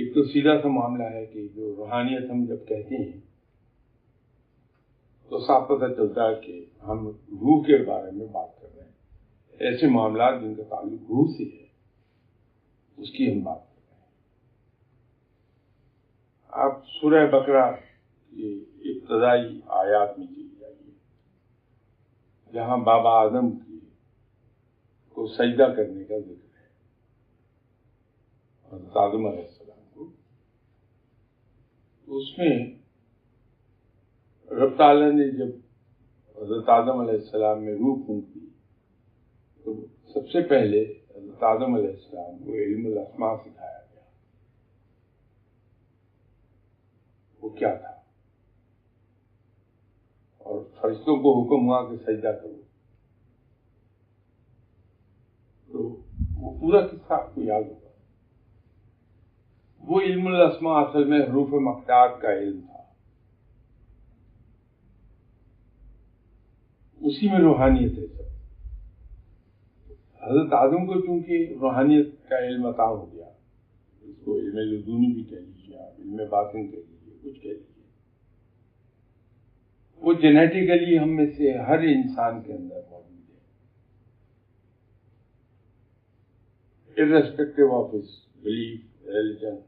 ایک تو سیدھا سا معاملہ ہے کہ جو روحانیت ہم جب کہتے ہیں تو صاف پتہ چلتا ہے کہ ہم روح کے بارے میں بات کر رہے ہیں. ایسے معاملات جن کا تعلق روح سے ہے اس کی ہم بات کر رہے ہیں. آپ سورہ بقرہ کی ابتدائی آیات میں چلی جائیے جہاں بابا آدم کو سجدہ کرنے کا ذکر ہے، حضرت آدم علیہ السلام کو. اس میں رب تعالیٰ نے جب حضرت آدم علیہ السلام میں روح پھونک دی تو سب سے پہلے حضرت آدم علیہ السلام کو علم الاسماء سکھایا گیا. وہ کیا تھا؟ اور فرشتوں کو حکم ہوا کہ سجدہ کرو. تو وہ پورا قصہ آپ کو یاد ہوگا. وہ علم الاسماء اصل میں حروف مقطعات کا علم تھا. اسی میں روحانیت ہے. سب حضرت آدم کو چونکہ روحانیت کا علم عطا ہو گیا، اس کو علم لدنی بھی کہہ لیجیے، علم باطن کہہ لیجیے، کچھ کہہ لیجیے. وہ جینیٹیکلی ہم میں سے ہر انسان کے اندر موجود ہے، irrespective of his belief, religion.